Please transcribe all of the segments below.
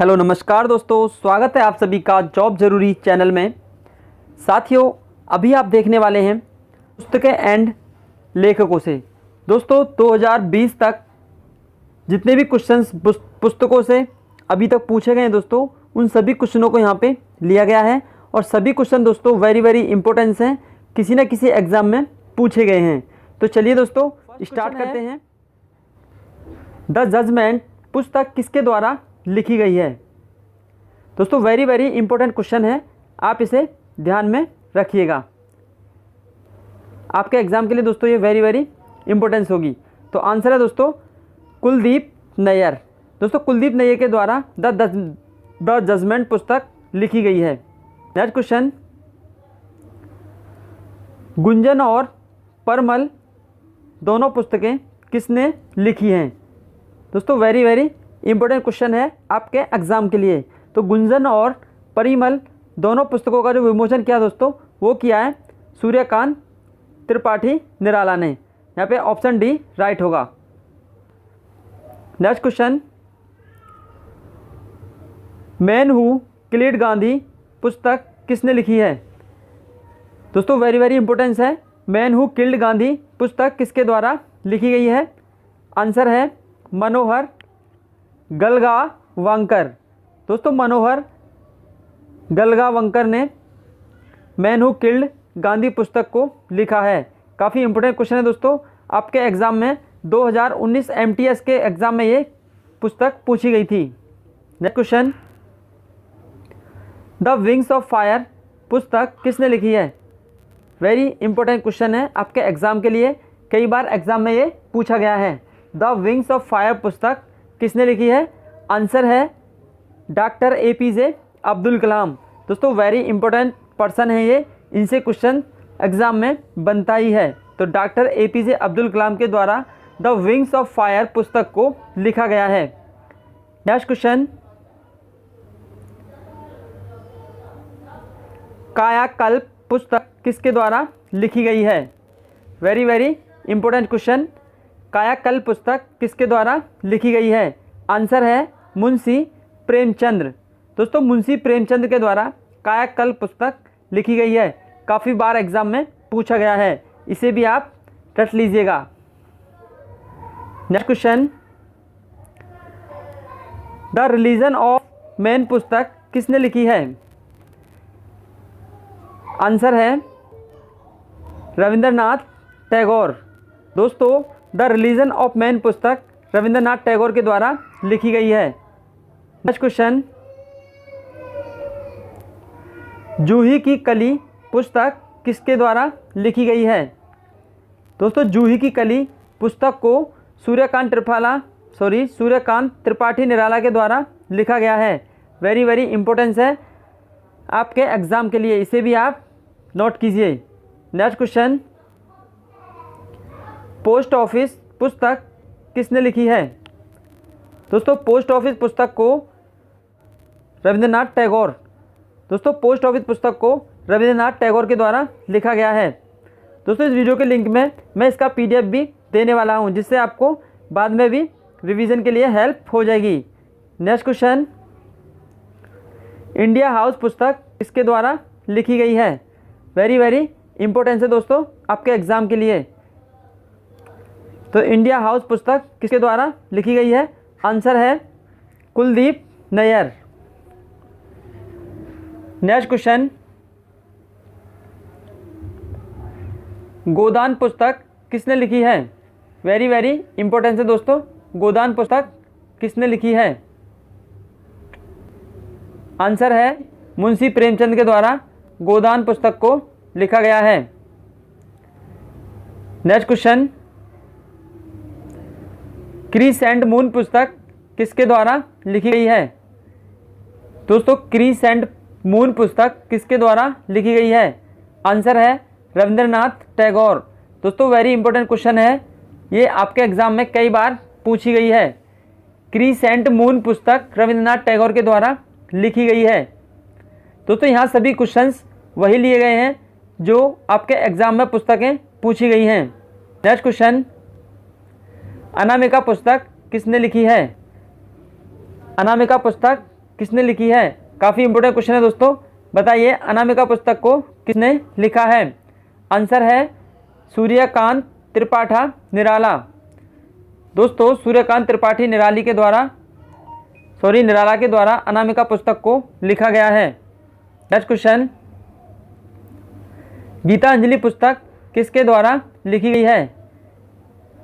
Hello नमस्कार दोस्तों, स्वागत है आप सभी का जॉब ज़रूरी चैनल में। साथियों, अभी आप देखने वाले हैं पुस्तकें एंड लेखकों से। दोस्तों 2020 तक जितने भी क्वेश्चंस पुस्तकों से अभी तक पूछे गए हैं दोस्तों, उन सभी क्वेश्चनों को यहाँ पे लिया गया है और सभी क्वेश्चन दोस्तों वेरी इंपॉर्टेंट हैं, किसी न किसी एग्ज़ाम में पूछे गए हैं। तो चलिए दोस्तों स्टार्ट करते हैं। द जजमेंट पुस्तक किसके द्वारा लिखी गई है? दोस्तों वेरी इंपॉर्टेंट क्वेश्चन है, आप इसे ध्यान में रखिएगा। आपके एग्ज़ाम के लिए दोस्तों ये वेरी इंपॉर्टेंस होगी। तो आंसर है दोस्तों कुलदीप नैयर। दोस्तों कुलदीप नैयर के द्वारा द जजमेंट पुस्तक लिखी गई है। नेक्स्ट क्वेश्चन, गुंजन और परमल दोनों पुस्तकें किसने लिखी हैं? दोस्तों वेरी इंपॉर्टेंट क्वेश्चन है आपके एग्ज़ाम के लिए। तो गुंजन और परिमल दोनों पुस्तकों का जो विमोचन किया दोस्तों, वो किया है सूर्यकांत त्रिपाठी निराला ने। यहाँ पे ऑप्शन डी राइट होगा। नेक्स्ट क्वेश्चन, मैन हू किल्ड गांधी पुस्तक किसने लिखी है? दोस्तों वेरी इंपॉर्टेंस है, मैन हू किल्ड गांधी पुस्तक किसके द्वारा लिखी गई है? आंसर है मनोहर गलगावंकर। दोस्तों मनोहर गलगावंकर ने मैन हू किल्ड गांधी पुस्तक को लिखा है। काफ़ी इंपॉर्टेंट क्वेश्चन है दोस्तों, आपके एग्ज़ाम में 2019 MTS के एग्ज़ाम में ये पुस्तक पूछी गई थी। Next question, the wings of fire पुस्तक किसने लिखी है? वेरी इंपॉर्टेंट क्वेश्चन है आपके एग्ज़ाम के लिए, कई बार एग्ज़ाम में ये पूछा गया है। द विंग्स ऑफ फायर पुस्तक किसने लिखी है? आंसर है डॉक्टर APJ अब्दुल कलाम। दोस्तों वेरी इंपॉर्टेंट पर्सन है ये, इनसे क्वेश्चन एग्ज़ाम में बनता ही है। तो डॉक्टर APJ अब्दुल कलाम के द्वारा द विंग्स ऑफ फायर पुस्तक को लिखा गया है। नेक्स्ट क्वेश्चन, कायाकल्प पुस्तक किसके द्वारा लिखी गई है? वेरी इंपॉर्टेंट क्वेश्चन, कायाकल्प पुस्तक किसके द्वारा लिखी गई है? आंसर है मुंशी प्रेमचंद्र। दोस्तों मुंशी प्रेमचंद्र के द्वारा कायाकल्प पुस्तक लिखी गई है। काफ़ी बार एग्ज़ाम में पूछा गया है, इसे भी आप रट लीजिएगा। Next question, the religion of man पुस्तक किसने लिखी है? आंसर है रविंद्रनाथ टैगोर। दोस्तों द रिलीजन ऑफ मैन पुस्तक रविंद्रनाथ टैगोर के द्वारा लिखी गई है। नेक्स्ट क्वेश्चन, जूही की कली पुस्तक किसके द्वारा लिखी गई है? दोस्तों जूही की कली पुस्तक को सूर्यकांत त्रिपाठी निराला के द्वारा लिखा गया है। वेरी इंपॉर्टेंस है आपके एग्ज़ाम के लिए, इसे भी आप नोट कीजिए। नेक्स्ट क्वेश्चन, पोस्ट ऑफिस पुस्तक किसने लिखी है? दोस्तों पोस्ट ऑफिस पुस्तक को रविंद्रनाथ टैगोर के द्वारा लिखा गया है। दोस्तों इस वीडियो के लिंक में मैं इसका PDF भी देने वाला हूं, जिससे आपको बाद में भी रिवीजन के लिए हेल्प हो जाएगी। नेक्स्ट क्वेश्चन, इंडिया हाउस पुस्तक किसके द्वारा लिखी गई है? वेरी इंपॉर्टेंस है दोस्तों आपके एग्ज़ाम के लिए। तो इंडिया हाउस पुस्तक किसके द्वारा लिखी गई है? आंसर है कुलदीप नैयर। नेक्स्ट क्वेश्चन, गोदान पुस्तक किसने लिखी है? वेरी इंपॉर्टेंस है दोस्तों, गोदान पुस्तक किसने लिखी है? आंसर है मुंशी प्रेमचंद के द्वारा गोदान पुस्तक को लिखा गया है। नेक्स्ट क्वेश्चन, क्रीसेंट मून पुस्तक किसके द्वारा लिखी गई है? दोस्तों क्रीसेंट मून पुस्तक किसके द्वारा लिखी गई है? आंसर है रविंद्रनाथ टैगोर। दोस्तों वेरी इंपॉर्टेंट क्वेश्चन है, ये आपके एग्ज़ाम में कई बार पूछी गई है। क्रीसेंट मून पुस्तक रविंद्रनाथ टैगोर के द्वारा लिखी गई है। दोस्तों यहाँ सभी क्वेश्चंस वही लिए गए हैं जो आपके एग्ज़ाम में पुस्तकें पूछी गई हैं। नेक्स्ट क्वेश्चन, अनामिका पुस्तक किसने लिखी है? अनामिका पुस्तक किसने लिखी है? काफ़ी इंपॉर्टेंट क्वेश्चन है दोस्तों। बताइए अनामिका पुस्तक को किसने लिखा है? आंसर है सूर्यकांत त्रिपाठी निराला। दोस्तों सूर्यकांत त्रिपाठी निराला के द्वारा अनामिका पुस्तक को लिखा गया है। नेक्स्ट क्वेश्चन, गीतांजलि पुस्तक किसके द्वारा लिखी गई है?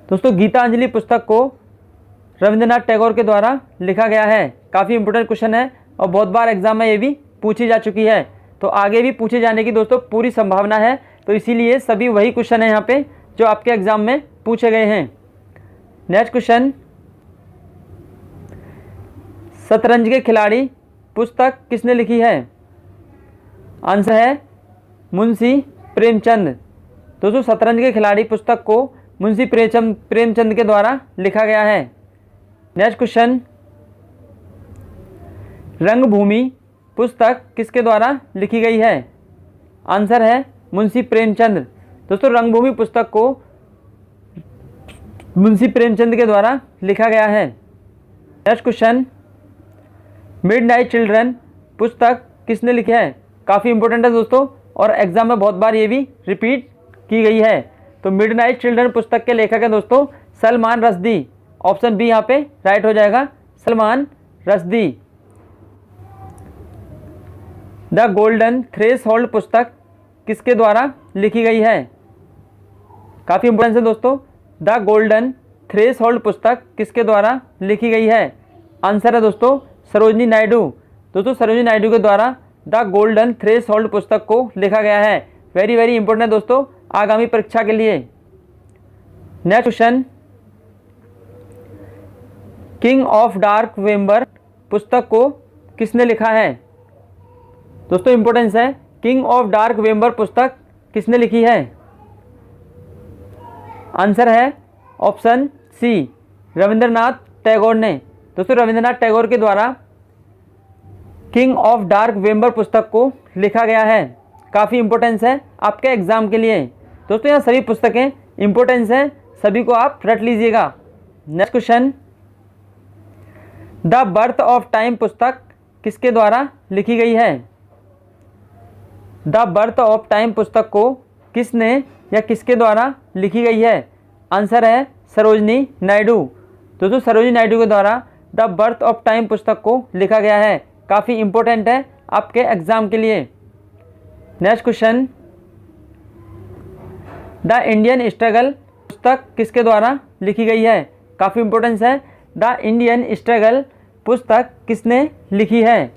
दोस्तों गीतांजलि पुस्तक को रविंद्रनाथ टैगोर के द्वारा लिखा गया है। काफ़ी इंपॉर्टेंट क्वेश्चन है और बहुत बार एग्जाम में ये भी पूछी जा चुकी है, तो आगे भी पूछे जाने की दोस्तों पूरी संभावना है। तो इसीलिए सभी वही क्वेश्चन है यहाँ पे जो आपके एग्जाम में पूछे गए हैं। नेक्स्ट क्वेश्चन, शतरंज के खिलाड़ी पुस्तक किसने लिखी है? आंसर है मुंशी प्रेमचंद। दोस्तों शतरंज के खिलाड़ी पुस्तक को मुंशी प्रेमचंद के द्वारा लिखा गया है। नेक्स्ट क्वेश्चन, रंगभूमि पुस्तक किसके द्वारा लिखी गई है? आंसर है मुंशी प्रेमचंद। दोस्तों रंगभूमि पुस्तक को मुंशी प्रेमचंद के द्वारा लिखा गया है। नेक्स्ट क्वेश्चन, मिडनाइट चिल्ड्रन पुस्तक किसने लिखी है? काफ़ी इंपॉर्टेंट है दोस्तों और एग्जाम में बहुत बार ये भी रिपीट की गई है। तो मिडनाइट चिल्ड्रन पुस्तक के लेखक हैं दोस्तों सलमान रश्दी। ऑप्शन बी यहाँ पे राइट हो जाएगा, Salman Rushdie. The golden threshold पुस्तक किसके द्वारा लिखी गई है? काफ़ी इंपॉर्टेंट है दोस्तों, द गोल्डन थ्रेशोल्ड पुस्तक किसके द्वारा लिखी गई है? आंसर है दोस्तों सरोजिनी नायडू। दोस्तों सरोजिनी नायडू के द्वारा द गोल्डन थ्रेशोल्ड पुस्तक को लिखा गया है। वेरी वेरी इंपॉर्टेंट है दोस्तों आगामी परीक्षा के लिए। Next question, king of dark chamber पुस्तक को किसने लिखा है? दोस्तों इंपॉर्टेंस है, किंग ऑफ डार्क वेम्बर पुस्तक किसने लिखी है? आंसर है ऑप्शन सी, रविंद्रनाथ टैगोर ने। दोस्तों रविंद्रनाथ टैगोर के द्वारा किंग ऑफ डार्क वेम्बर पुस्तक को लिखा गया है। काफ़ी इंपॉर्टेंस है आपके एग्जाम के लिए। दोस्तों यहाँ सभी पुस्तकें इंपॉर्टेंस हैं, सभी को आप रट लीजिएगा। Next question, the birth of time पुस्तक किसके द्वारा लिखी गई है? द बर्थ ऑफ टाइम पुस्तक को किसने या किसके द्वारा लिखी गई है? आंसर है सरोजिनी नायडू। दोस्तों सरोजिनी नायडू के द्वारा द बर्थ ऑफ टाइम पुस्तक को लिखा गया है। काफ़ी इंपॉर्टेंट है आपके एग्जाम के लिए। Next question, the Indian struggle पुस्तक किसके द्वारा लिखी गई है? काफ़ी इंपॉर्टेंस है, द इंडियन स्ट्रगल पुस्तक किसने लिखी है?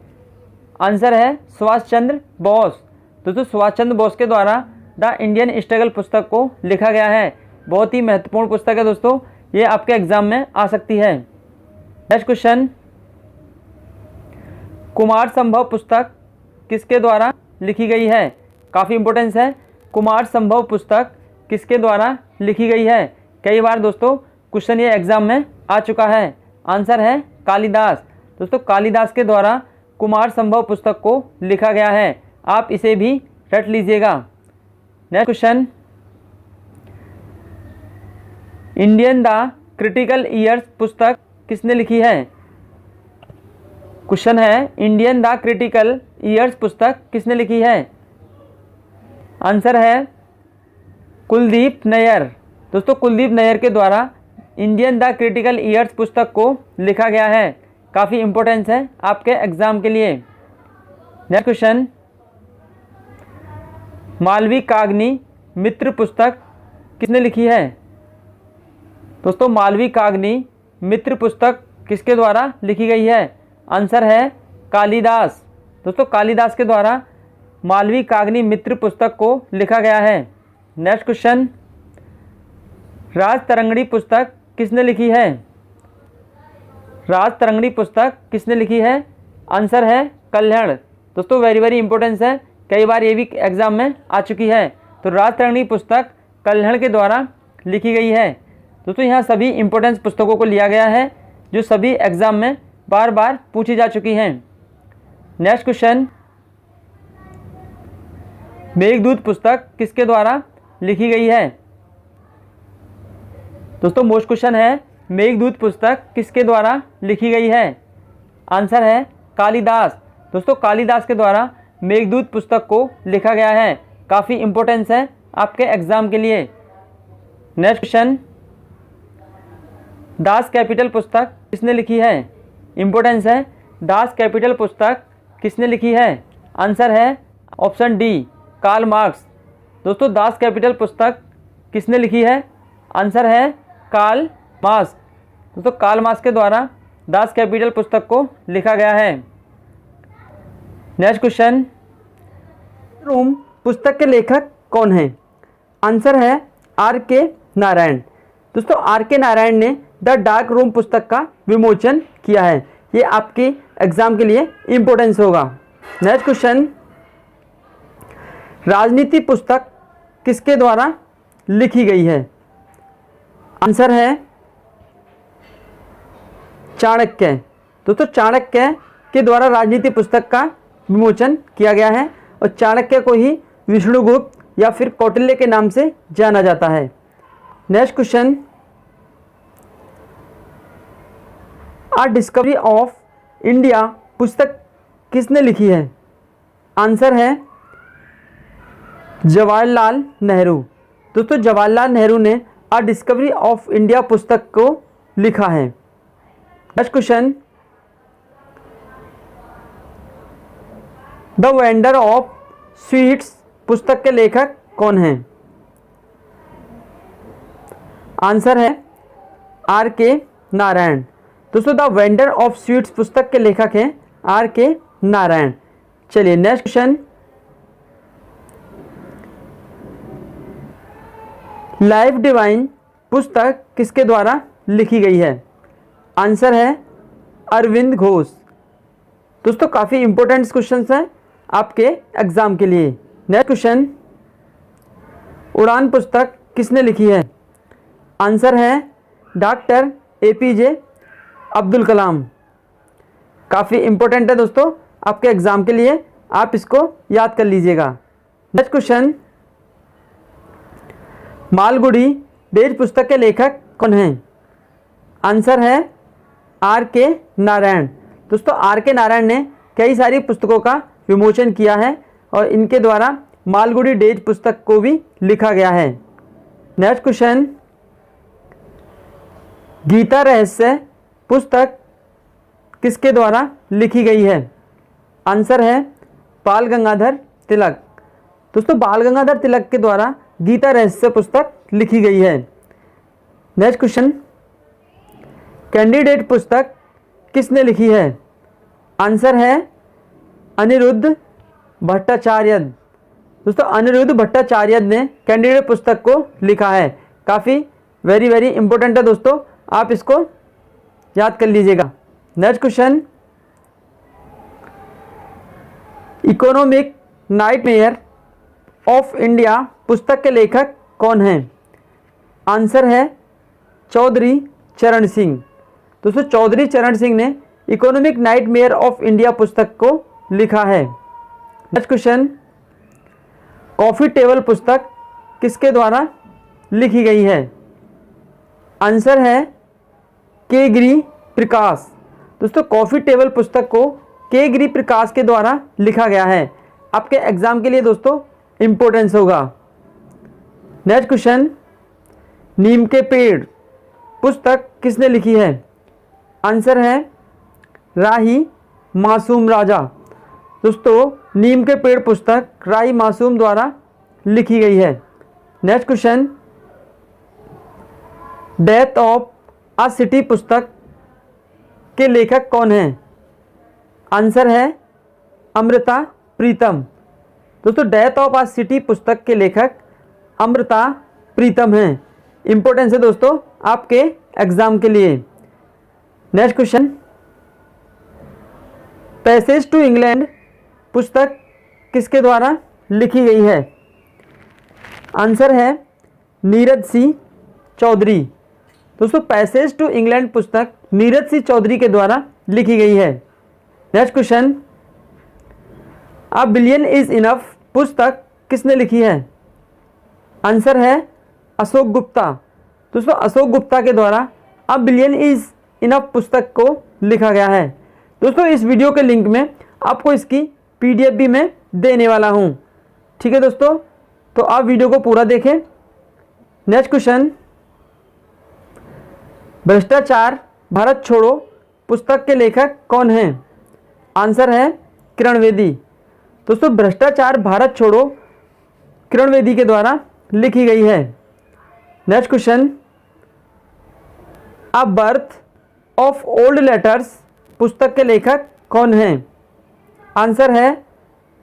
आंसर है सुभाष चंद्र बोस। दोस्तों सुभाष चंद्र बोस के द्वारा द इंडियन स्ट्रगल पुस्तक को लिखा गया है। बहुत ही महत्वपूर्ण पुस्तक है दोस्तों, ये आपके एग्जाम में आ सकती है। नेक्स्ट क्वेश्चन, कुमार संभव पुस्तक किसके द्वारा लिखी गई है? काफ़ी इंपॉर्टेंस है, कुमार संभव पुस्तक किसके द्वारा लिखी गई है? कई बार दोस्तों क्वेश्चन ये एग्जाम में आ चुका है। आंसर है कालिदास। दोस्तों कालिदास के द्वारा कुमार संभव पुस्तक को लिखा गया है, आप इसे भी रट लीजिएगा। Next question, Indian the critical years पुस्तक किसने लिखी है? क्वेश्चन है इंडियन द क्रिटिकल ईयर्स पुस्तक किसने लिखी है? आंसर है कुलदीप नैयर। दोस्तों कुलदीप नैयर के द्वारा इंडियन द क्रिटिकल ईयर्स पुस्तक को लिखा गया है। काफ़ी इंपॉर्टेंस है आपके एग्जाम के लिए। नेक्स्ट क्वेश्चन, मालवी कागनी मित्र पुस्तक किसने लिखी है? दोस्तों मालवी कागनी मित्र पुस्तक किसके द्वारा लिखी गई है? आंसर है कालिदास। दोस्तों कालिदास के द्वारा मालवी कागनी मित्र पुस्तक को लिखा गया है। नेक्स्ट क्वेश्चन, राजतरंगिणी पुस्तक किसने लिखी है? राजतरंगिणी पुस्तक किसने लिखी है? आंसर है कल्हड़। दोस्तों वेरी वेरी इंपॉर्टेंस है, कई बार ये भी एग्जाम में आ चुकी है। तो राजतरंगिणी पुस्तक कल्हड़ के द्वारा लिखी गई है। दोस्तों यहाँ सभी इंपॉर्टेंस पुस्तकों को लिया गया है जो सभी एग्जाम में बार बार पूछी जा चुकी हैं। नेक्स्ट क्वेश्चन, मेघदूत पुस्तक किसके द्वारा लिखी गई है? दोस्तों मोस्ट क्वेश्चन है, मेघदूत पुस्तक किसके द्वारा लिखी गई है? आंसर है कालिदास। दोस्तों कालिदास के द्वारा मेघदूत पुस्तक को लिखा गया है। काफ़ी इंपॉर्टेंस है आपके एग्जाम के लिए। नेक्स्ट क्वेश्चन, दास कैपिटल पुस्तक किसने लिखी है? इंपॉर्टेंस है, दास कैपिटल पुस्तक किसने लिखी है? आंसर है ऑप्शन डी, कार्ल मार्क्स। दोस्तों दास कैपिटल पुस्तक किसने लिखी है? आंसर है कार्ल मार्क्स। दोस्तों कार्ल मार्क्स के द्वारा दास कैपिटल पुस्तक को लिखा गया है। नेक्स्ट क्वेश्चन, रूम पुस्तक के लेखक कौन हैं? आंसर है आर के नारायण। दोस्तों आर के नारायण ने द डार्क रूम पुस्तक का विमोचन किया है। ये आपके एग्जाम के लिए इंपॉर्टेंस होगा। नेक्स्ट क्वेश्चन, राजनीति पुस्तक किसके द्वारा लिखी गई है? आंसर है चाणक्य। दोस्तों चाणक्य के द्वारा राजनीति पुस्तक का विमोचन किया गया है और चाणक्य को ही विष्णुगुप्त या फिर कौटिल्य के नाम से जाना जाता है। नेक्स्ट क्वेश्चन, आ डिस्कवरी ऑफ इंडिया पुस्तक किसने लिखी है? आंसर है जवाहरलाल नेहरू। दोस्तों जवाहरलाल नेहरू ने आ डिस्कवरी ऑफ इंडिया पुस्तक को लिखा है। Next question, the vendor of sweets पुस्तक के लेखक कौन हैं? आंसर है आर के नारायण। दोस्तों द वेंडर ऑफ स्वीट्स पुस्तक के लेखक हैं आर के नारायण। चलिए नेक्स्ट क्वेश्चन, लाइफ डिवाइन पुस्तक किसके द्वारा लिखी गई है? आंसर है अरविंद घोष। दोस्तों काफ़ी इंपॉर्टेंट क्वेश्चंस हैं आपके एग्जाम के लिए। नेक्स्ट क्वेश्चन, उड़ान पुस्तक किसने लिखी है? आंसर है डॉक्टर APJ अब्दुल कलाम। काफ़ी इंपॉर्टेंट है दोस्तों आपके एग्जाम के लिए, आप इसको याद कर लीजिएगा। नेक्स्ट क्वेश्चन, मालगुडी डेज पुस्तक के लेखक कौन हैं? आंसर है आर के नारायण। दोस्तों आर के नारायण ने कई सारी पुस्तकों का विमोचन किया है और इनके द्वारा मालगुडी डेज पुस्तक को भी लिखा गया है। नेक्स्ट क्वेश्चन, गीता रहस्य पुस्तक किसके द्वारा लिखी गई है? आंसर है बाल गंगाधर तिलक। दोस्तों बाल गंगाधर तिलक के द्वारा गीता रहस्य पुस्तक लिखी गई है। नेक्स्ट क्वेश्चन, कैंडिडेट पुस्तक किसने लिखी है? आंसर है अनिरुद्ध भट्टाचार्य। दोस्तों अनिरुद्ध भट्टाचार्य ने कैंडिडेट पुस्तक को लिखा है। काफ़ी वेरी इंपॉर्टेंट है दोस्तों, आप इसको याद कर लीजिएगा। Next question, economic nightmare of India पुस्तक के लेखक कौन हैं? आंसर है चौधरी चरण सिंह। दोस्तों चौधरी चरण सिंह ने इकोनॉमिक नाइटमेयर ऑफ इंडिया पुस्तक को लिखा है। नेक्स्ट क्वेश्चन, कॉफ़ी टेबल पुस्तक किसके द्वारा लिखी गई है? आंसर है के गिरि प्रकाश। दोस्तों कॉफ़ी टेबल पुस्तक को के गिरि प्रकाश के द्वारा लिखा गया है। आपके एग्जाम के लिए दोस्तों इंपॉर्टेंस होगा। नेक्स्ट क्वेश्चन, नीम के पेड़ पुस्तक किसने लिखी है? आंसर है राही मासूम राजा। दोस्तों नीम के पेड़ पुस्तक राही मासूम द्वारा लिखी गई है। Next question, death of a city पुस्तक के लेखक कौन हैं? आंसर है अमृता प्रीतम। दोस्तों डेथ ऑफ अ सिटी पुस्तक के लेखक अमृता प्रीतम हैं। इंपॉर्टेंस है दोस्तों आपके एग्जाम के लिए। Next question, passage to England पुस्तक किसके द्वारा लिखी गई है? आंसर है नीरज सिंह चौधरी। दोस्तों पैसेज टू इंग्लैंड पुस्तक नीरज सिंह चौधरी के द्वारा लिखी गई है। Next question, a billion is enough पुस्तक किसने लिखी है? आंसर है अशोक गुप्ता। दोस्तों अशोक गुप्ता के द्वारा अ बिलियन इज इनफ पुस्तक को लिखा गया है। दोस्तों इस वीडियो के लिंक में आपको इसकी PDF भी मैं देने वाला हूँ। ठीक है दोस्तों, तो आप वीडियो को पूरा देखें। नेक्स्ट क्वेश्चन, भ्रष्टाचार भारत छोड़ो पुस्तक के लेखक कौन हैं? आंसर है किरण बेदी। दोस्तों भ्रष्टाचार भारत छोड़ो किरण बेदी के द्वारा लिखी गई है। Next question, a birth of old letters पुस्तक के लेखक कौन हैं? आंसर है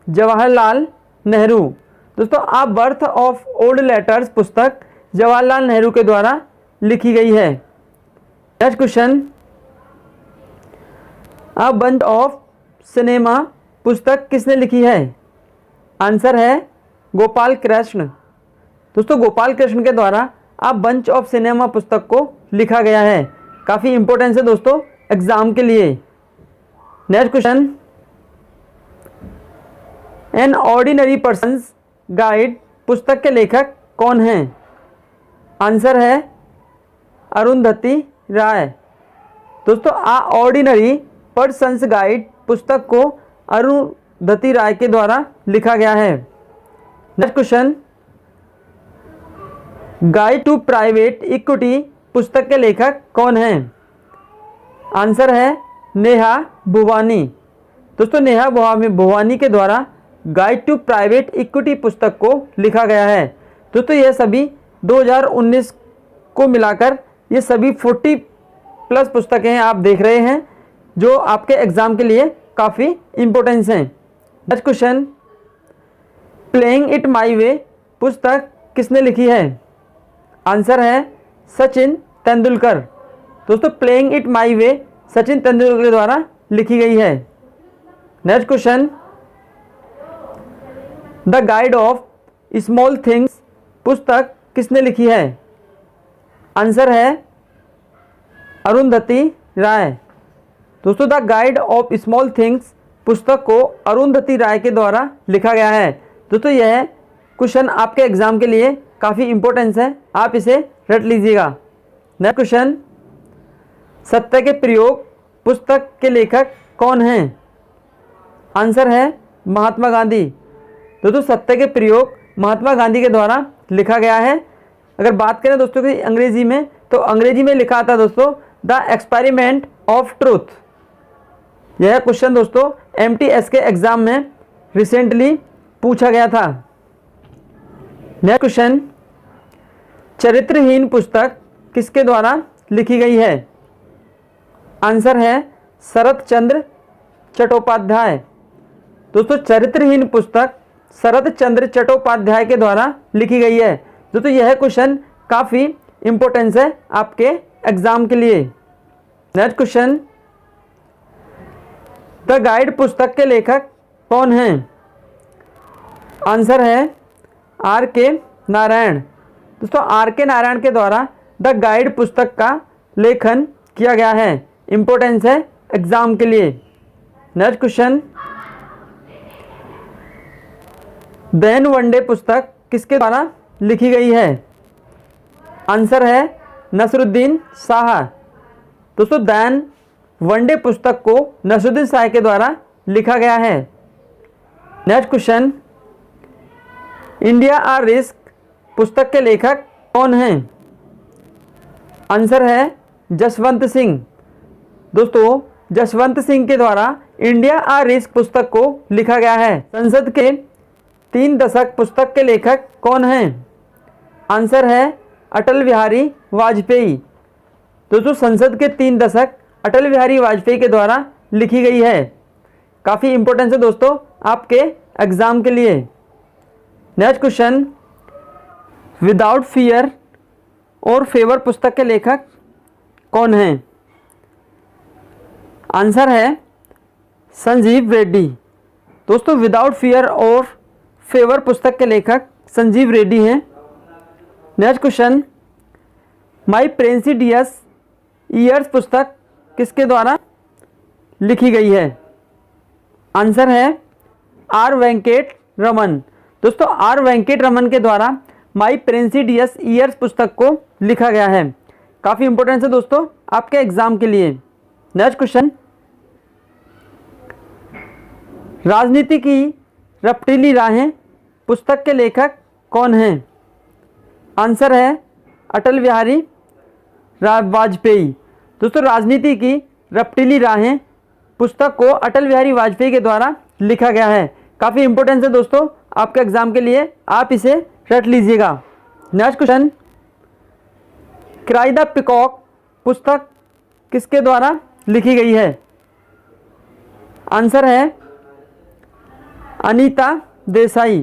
जवाहरलाल नेहरू। दोस्तों a birth of old letters पुस्तक जवाहरलाल नेहरू के द्वारा लिखी गई है। Next question, a bunch of cinema पुस्तक किसने लिखी है? आंसर है गोपाल कृष्ण। दोस्तों गोपाल कृष्ण के द्वारा अ बंच ऑफ सिनेमा पुस्तक को लिखा गया है। काफ़ी इंपॉर्टेंस है दोस्तों एग्जाम के लिए। Next question, an ordinary persons guide पुस्तक के लेखक कौन हैं? आंसर है अरुंधति राय। दोस्तों अ ऑर्डिनरी पर्सन्स गाइड पुस्तक को अरुंधति राय के द्वारा लिखा गया है। Next question, guide to private equity पुस्तक के लेखक कौन हैं? आंसर है नेहा भुवानी। दोस्तों नेहा भुवानी के द्वारा गाइड टू प्राइवेट इक्विटी पुस्तक को लिखा गया है। दोस्तों यह सभी 2019 को मिलाकर ये सभी 40+ पुस्तकें हैं, आप देख रहे हैं, जो आपके एग्जाम के लिए काफ़ी इंपॉर्टेंस हैं। Next question, playing it my way पुस्तक किसने लिखी है? आंसर है सचिन तेंदुलकर। दोस्तों playing it my way Sachin Tendulkar के द्वारा लिखी गई है। Next question, the guide of small things पुस्तक किसने लिखी है? आंसर है अरुंधति राय। दोस्तों the guide of small things पुस्तक को अरुंधति राय के द्वारा लिखा गया है। दोस्तों यह क्वेश्चन आपके एग्जाम के लिए काफ़ी इंपॉर्टेंस है, आप इसे रट लीजिएगा। नेक्स्ट क्वेश्चन, सत्य के प्रयोग पुस्तक के लेखक कौन हैं? आंसर है महात्मा गांधी। दोस्तों सत्य के प्रयोग महात्मा गांधी के द्वारा लिखा गया है। अगर बात करें दोस्तों की अंग्रेजी में, तो अंग्रेजी में लिखा था दोस्तों द एक्सपेरिमेंट ऑफ ट्रूथ। यह क्वेश्चन दोस्तों MTS के एग्जाम में रिसेंटली पूछा गया था। नेक्स्ट क्वेश्चन, चरित्रहीन पुस्तक किसके द्वारा लिखी गई है? आंसर है शरत चंद्र चट्टोपाध्याय। दोस्तों चरित्रहीन पुस्तक शरत चंद्र चट्टोपाध्याय के द्वारा लिखी गई है। दोस्तों यह क्वेश्चन काफ़ी इंपॉर्टेंस है आपके एग्जाम के लिए। नेक्स्ट क्वेश्चन, द गाइड पुस्तक के लेखक कौन हैं? आंसर है R.K. नारायण। दोस्तों R.K. नारायण के द्वारा द गाइड पुस्तक का लेखन किया गया है। इंपॉर्टेंस है एग्जाम के लिए। नेक्स्ट क्वेश्चन, दैन वनडे पुस्तक किसके द्वारा लिखी गई है? आंसर है नसरुद्दीन शाह। दोस्तों दैन वनडे पुस्तक को नसरुद्दीन शाह के द्वारा लिखा गया है। नेक्स्ट क्वेश्चन, इंडिया आ रिस्क पुस्तक के लेखक कौन हैं? आंसर है जसवंत सिंह। दोस्तों जसवंत सिंह के द्वारा इंडिया आ रिस्क पुस्तक को लिखा गया है। संसद के 3 दशक पुस्तक के लेखक कौन हैं? आंसर है अटल बिहारी वाजपेयी। दोस्तों संसद के 3 दशक अटल बिहारी वाजपेयी के द्वारा लिखी गई है। काफ़ी इंपॉर्टेंस है दोस्तों आपके एग्जाम के लिए। नेक्स्ट क्वेश्चन, विदाउट फियर और फेवर पुस्तक के लेखक कौन हैं? आंसर है संजीव रेड्डी। दोस्तों विदाउट फियर और फेवर पुस्तक के लेखक संजीव रेड्डी हैं। नेक्स्ट क्वेश्चन, माई प्रेसिडियस ईयर्स पुस्तक किसके द्वारा लिखी गई है? आंसर है R. वेंकट रमन। दोस्तों R. वेंकट रमन के द्वारा माई प्रेसिडियस ईयर्स पुस्तक को लिखा गया है। काफ़ी इंपॉर्टेंस है दोस्तों आपके एग्जाम के लिए। नेक्स्ट क्वेश्चन, राजनीति की रपटीली राहें पुस्तक के लेखक कौन हैं? आंसर है अटल बिहारी वाजपेयी। दोस्तों राजनीति की रपटीली राहें पुस्तक को अटल बिहारी वाजपेयी के द्वारा लिखा गया है। काफ़ी इंपॉर्टेंस है दोस्तों आपके एग्जाम के लिए, आप इसे रट लीजिएगा। Next question, cry the peacock पुस्तक किसके द्वारा लिखी गई है? आंसर है अनीता देसाई।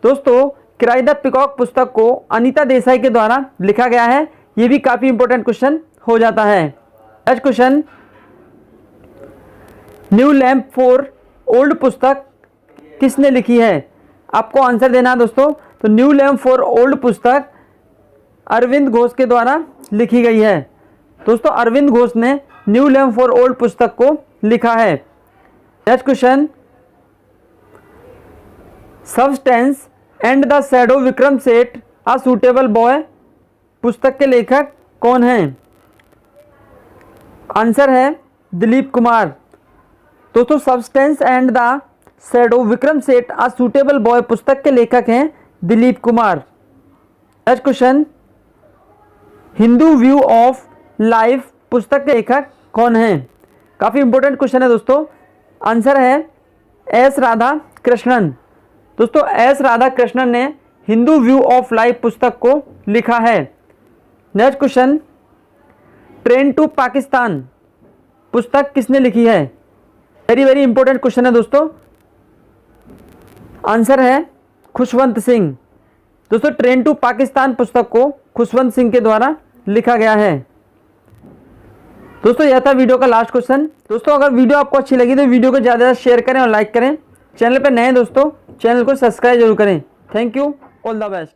दोस्तों क्राई द पीकॉक पुस्तक को अनीता देसाई के द्वारा लिखा गया है। ये भी काफ़ी इंपॉर्टेंट क्वेश्चन हो जाता है। Next question, new lamp for old पुस्तक किसने लिखी है? आपको आंसर देना है दोस्तों। तो न्यू लैम्प फॉर ओल्ड पुस्तक अरविंद घोष के द्वारा लिखी गई है। दोस्तों अरविंद घोष ने न्यू लैम्प फॉर ओल्ड पुस्तक को लिखा है। Next question, substance and the shadow Vikram Seth a suitable boy पुस्तक के लेखक कौन हैं? आंसर है दिलीप कुमार। दोस्तों substance and the shadow Vikram Seth a suitable boy पुस्तक के लेखक हैं Dilip Kumar. Next question, Hindu view of life पुस्तक के लेखक कौन हैं? काफ़ी इंपॉर्टेंट क्वेश्चन है दोस्तों। आंसर है एस राधा कृष्णन। दोस्तों एस राधा कृष्णन ने हिंदू व्यू ऑफ लाइफ पुस्तक को लिखा है। Next question, train to Pakistan पुस्तक किसने लिखी है? वेरी वेरी इंपॉर्टेंट क्वेश्चन है दोस्तों। आंसर है खुशवंत सिंह। दोस्तों ट्रेन टू पाकिस्तान पुस्तक को खुशवंत सिंह के द्वारा लिखा गया है। दोस्तों यह था वीडियो का लास्ट क्वेश्चन। दोस्तों अगर वीडियो आपको अच्छी लगी तो वीडियो को ज़्यादा शेयर करें और लाइक करें। चैनल पर नए दोस्तों चैनल को सब्सक्राइब जरूर करें। Thank you, all the best.